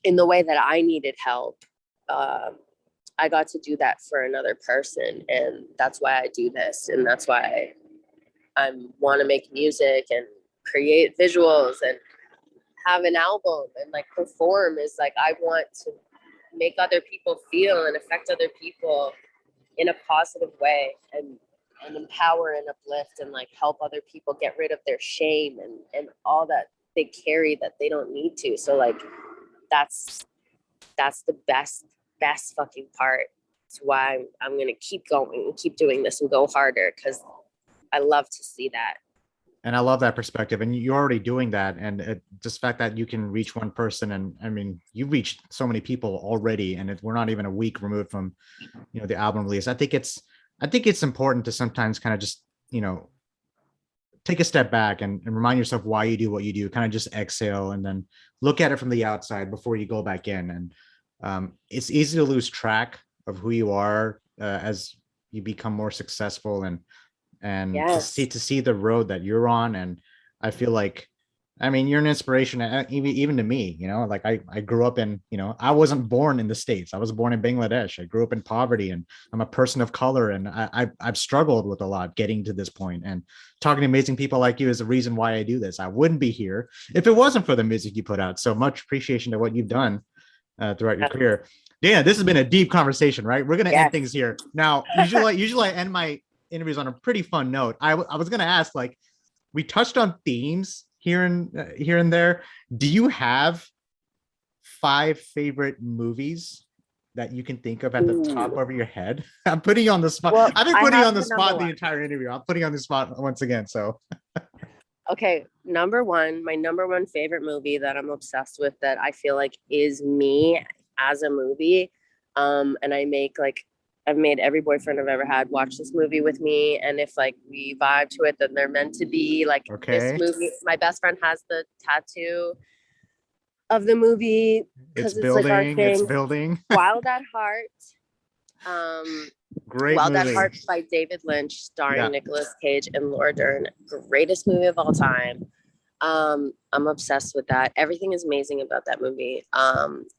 in the way that I needed help. I got to do that for another person, and that's why I do this, and that's why I want to make music and create visuals and have an album and like perform. Is like I want to make other people feel and affect other people in a positive way, and empower and uplift and like help other people get rid of their shame and all that they carry that they don't need to. So like that's the best fucking part. It's why I'm gonna keep going and keep doing this and go harder, because I love to see that. And I love that perspective. And you're already doing that. And just the fact that you can reach one person, and I mean, you reached so many people already, and we're not even a week removed from, the album release. I think it's important to sometimes kind of just, take a step back and remind yourself why you do what you do, kind of just exhale and then look at it from the outside before you go back in. And it's easy to lose track of who you are as you become more successful, and Yes. to see the road that you're on. And I feel like, I mean, you're an inspiration, even to me. Like I grew up in, I wasn't born in the States. I was born in Bangladesh. I grew up in poverty, and I'm a person of color, and I've struggled with a lot getting to this point. And talking to amazing people like you is the reason why I do this. I wouldn't be here if it wasn't for the music you put out. So much appreciation to what you've done throughout your career. Dana, this has been a deep conversation, right? We're gonna end things here now. Usually I end my interviews on a pretty fun note. I was gonna ask, like, we touched on themes here and there. Do you have 5 favorite movies that you can think of at the top of your head? I'm putting you on the spot. Well, I've been putting you on the the spot the entire interview. I'm putting you on the spot once again. So okay, my number one favorite movie that I'm obsessed with, that I feel like is me as a movie, and I've made every boyfriend I've ever had watch this movie with me, and if like we vibe to it, then they're meant to be. Like, okay, this movie, my best friend has the tattoo of the movie because it's like our thing. It's building. Wild at Heart. Great Wild movie. at Heart by David Lynch, starring Nicolas Cage and Laura Dern. Greatest movie of all time. I'm obsessed with that. Everything is amazing about that movie.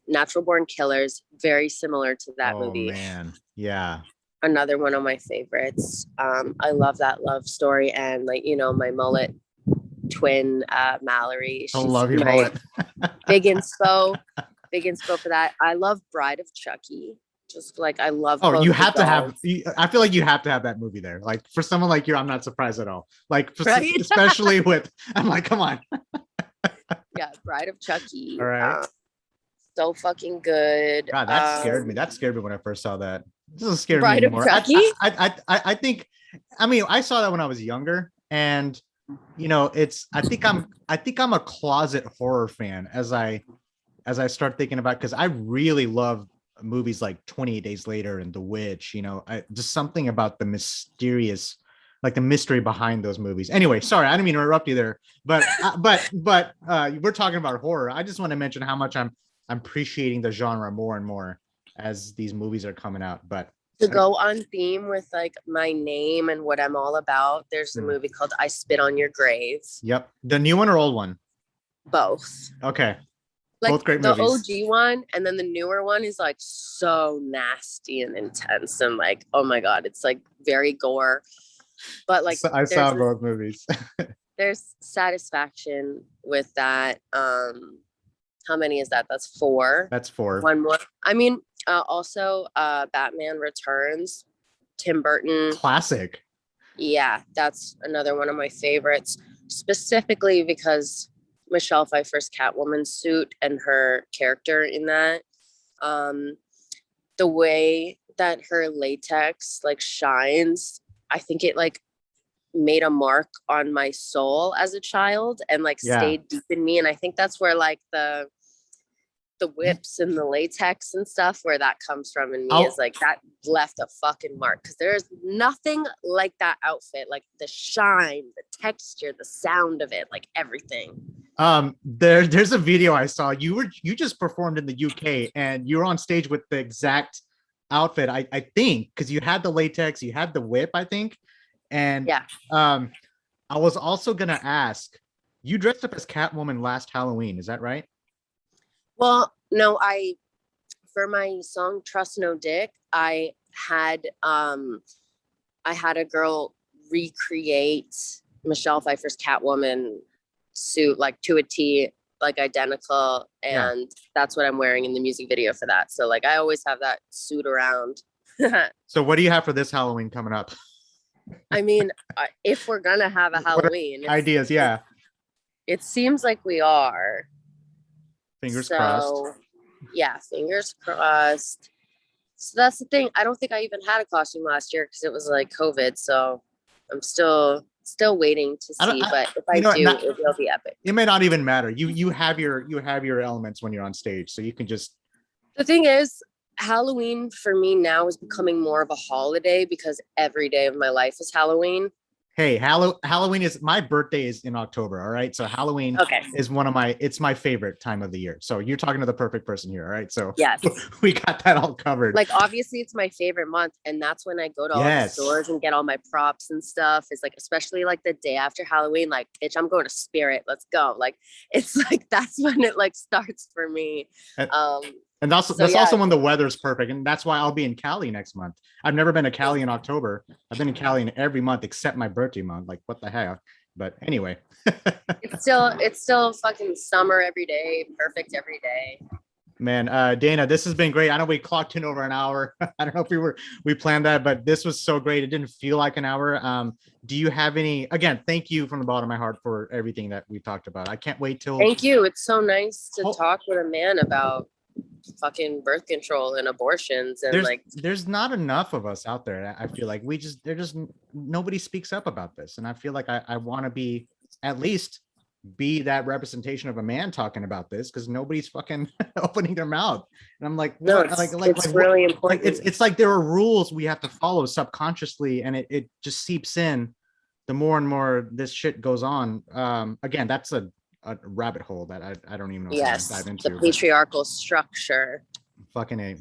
Natural Born Killers, very similar to that movie. Oh man, yeah. Another one of my favorites. I love that love story, and like, my mullet twin, Mallory. I love your mullet. big inspo for that. I love Bride of Chucky. Just like, I love. Oh, you have to have. I feel like you have to have that movie there. Like, for someone like you, I'm not surprised at all. Like, right? Especially with, I'm like, come on. Yeah, Bride of Chucky. All right. So fucking good. God, that scared me. That scared me when I first saw that. This doesn't scare me Bride anymore. of Chucky? I think. I mean, I saw that when I was younger, and I think I'm a closet horror fan as I start thinking about, because I really love movies like 28 Days Later and The Witch. Just something about the mysterious, like the mystery behind those movies. Anyway, sorry, I didn't mean to interrupt you there, but we're talking about horror. I just want to mention how much I'm appreciating the genre more and more as these movies are coming out. But to go on theme with like my name and what I'm all about, there's a movie called I Spit on Your Grave. Yep. The new one or old one? Both. Okay. Like, both great the movies. OG one, and then the newer one is like so nasty and intense, and like, oh my god, it's like very gore. But like, I saw both movies. There's satisfaction with that. How many is that? That's 4. That's 4. One more. I mean, also Batman Returns, Tim Burton. Classic. Yeah, that's another one of my favorites, specifically because Michelle Pfeiffer's Catwoman suit and her character in that. The way that her latex like shines, I think it like made a mark on my soul as a child and like stayed deep in me. And I think that's where like the whips and the latex and stuff, where that comes from in me, is like that left a fucking mark, because there's nothing like that outfit, like the shine, the texture, the sound of it, like everything. There's a video I saw. You just performed in the UK, and you were on stage with the exact outfit, I think, because you had the latex, you had the whip, I think. And I was also gonna ask, you dressed up as Catwoman last Halloween, is that right? Well, no, for my song Trust No Dick, I had a girl recreate Michelle Pfeiffer's Catwoman suit, like to a T, like identical, and that's what I'm wearing in the music video for that. So like, I always have that suit around. So what do you have for this Halloween coming up? I mean, if we're gonna have a What are Halloween, ideas? Yeah. it seems like we are. Fingers crossed. So, yeah, fingers crossed. So that's the thing. I don't think I even had a costume last year because it was like COVID. So I'm still waiting to I don't, see. But if you I know, do, it will be epic. it may not even matter. You have your elements when you're on stage, so you can just. The thing is, Halloween for me now is becoming more of a holiday because every day of my life is Halloween. Hey, Halloween is my birthday is in October. All right, so Halloween Okay. is it's my favorite time of the year. So you're talking to the perfect person here. All right, so Yes. we got that all covered. Like obviously it's my favorite month, and that's when I go to all the stores and get all my props and stuff. It's like, especially like the day after Halloween, like, bitch, I'm going to Spirit, let's go. Like, it's like that's when it like starts for me. And that's also when the weather's perfect, and that's why I'll be in Cali next month. I've never been to Cali in October. I've been in Cali in every month except my birthday month. Like, what the heck? But anyway, it's still fucking summer every day, perfect every day. Man, Dana, this has been great. I know we clocked in over an hour. I don't know if we planned that, but this was so great. It didn't feel like an hour. Do you have any? Again, thank you from the bottom of my heart for everything that we talked about. I can't wait till. Thank you. It's so nice to talk with a man about fucking birth control and abortions, and there's not enough of us out there. I feel like nobody speaks up about this, and I feel like I want to be at least be that representation of a man talking about this, because nobody's fucking opening their mouth. And I'm like, no, it's really important. It's like there are rules we have to follow subconsciously, and it just seeps in the more and more this shit goes on. Again, that's a rabbit hole that I don't even know how to dive into. The patriarchal structure. Fucking A.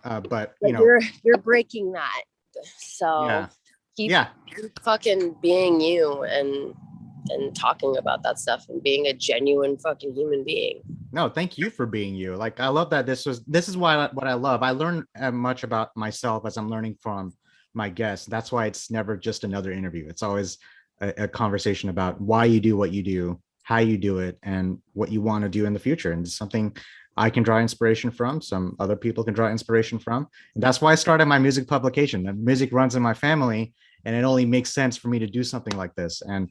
But you're breaking that. So keep fucking being you and talking about that stuff and being a genuine fucking human being. No, thank you for being you. Like, I love that this is why what I love. I learn much about myself as I'm learning from my guests. That's why it's never just another interview. It's always a conversation about why you do what you do, how you do it, and what you want to do in the future. And it's something I can draw inspiration from, some other people can draw inspiration from. And that's why I started my music publication. The music runs in my family, and it only makes sense for me to do something like this. And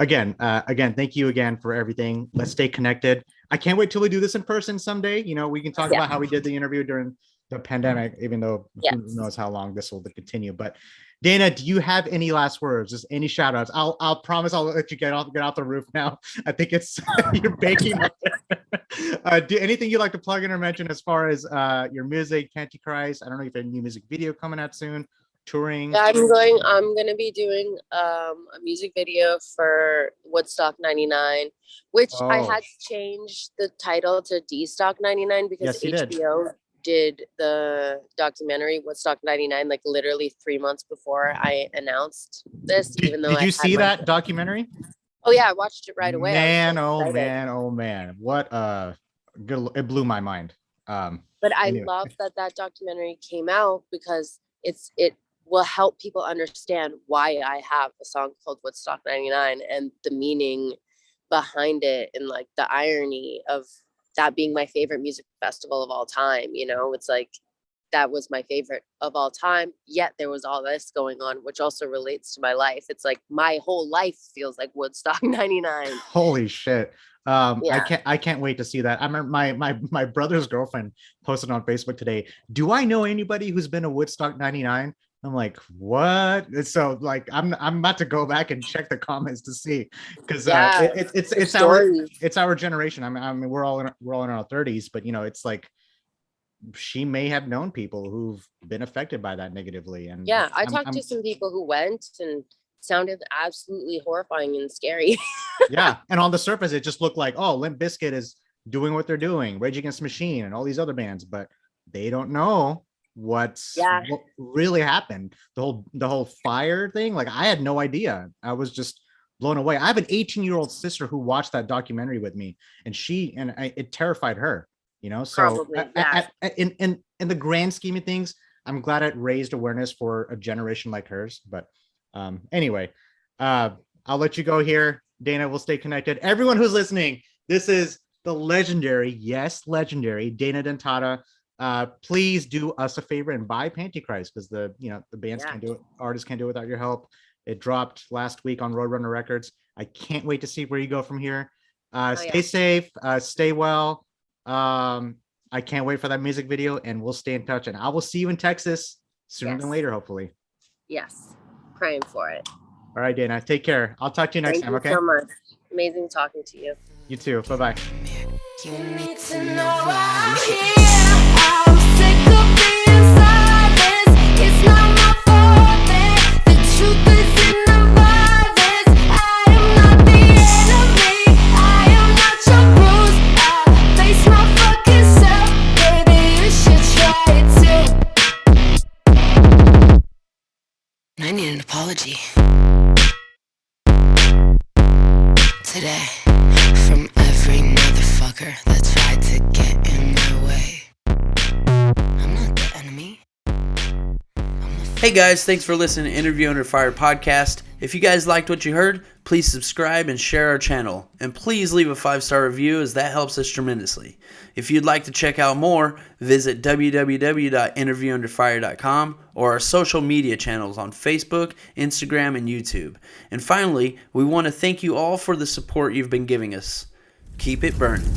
again, thank you again for everything. Let's stay connected. I can't wait till we do this in person someday. We can talk about how we did the interview during the pandemic, even though who knows how long this will continue. But Dana, do you have any last words? Just any shout outs? I'll promise I'll let you get out the roof now. I think it's you're baking up there. Do anything you'd like to plug in or mention as far as your music, Pantychrist? I don't know if you have a new music video coming out soon. Touring. I'm gonna be doing a music video for Woodstock 99, which I had to change the title to D-Stock 99 because HBO did the documentary Woodstock 99 like literally 3 months before I announced this. Did you see that documentary? Oh yeah, I watched it right away. Man, oh man, what good! It blew my mind. But I love that documentary came out because it will help people understand why I have a song called Woodstock 99 and the meaning behind it, and like the irony of that being my favorite music festival of all time. It's like that was my favorite of all time, yet there was all this going on, which also relates to my life. It's like my whole life feels like Woodstock 99. Holy shit. I can't wait to see that. I remember my brother's girlfriend posted on Facebook today, do I know anybody who's been to Woodstock 99? I'm like, what? So like, I'm about to go back and check the comments to see, because it's our generation. I mean, we're all in our 30s, but it's like she may have known people who've been affected by that negatively. And I talked to some people who went, and sounded absolutely horrifying and scary. Yeah, and on the surface, it just looked like, oh, Limp Bizkit is doing what they're doing, Rage Against the Machine, and all these other bands, but they don't know what really happened. The whole fire thing, like I had no idea. I was just blown away. I have an 18-year-old sister who watched that documentary with me, and it terrified her. So in the grand scheme of things, I'm glad it raised awareness for a generation like hers. But anyway, I'll let you go here, Dana. We'll stay connected. Everyone who's listening, this is the legendary Dana Dentata. please do us a favor and buy Pantychrist, because the bands Yeah. can't do it, artists can't do it without your help. It dropped last week on Roadrunner Records. I can't wait to see where you go from here. Stay safe, stay well. I can't wait for that music video, and we'll stay in touch. And I will see you in Texas sooner than later, hopefully. Yes, praying for it. All right, Dana, take care. I'll talk to you next time. Okay. Thank you so much. Amazing talking to you. You too. Bye-bye. You need to know I'm here. I'm sick of being silent. It's not my fault that the truth is in the violence. I am not the enemy. I am not your bruise. I face my fucking self. Baby, you should try it too. I need an apology today from every motherfucker that tried to get in my way. I'm not the enemy. Hey guys, thanks for listening to Interview Under Fire podcast. If you guys liked what you heard, please subscribe and share our channel. And please leave a 5-star review, as that helps us tremendously. If you'd like to check out more, visit www.interviewunderfire.com or our social media channels on Facebook, Instagram, and YouTube. And finally, we want to thank you all for the support you've been giving us. Keep it burning.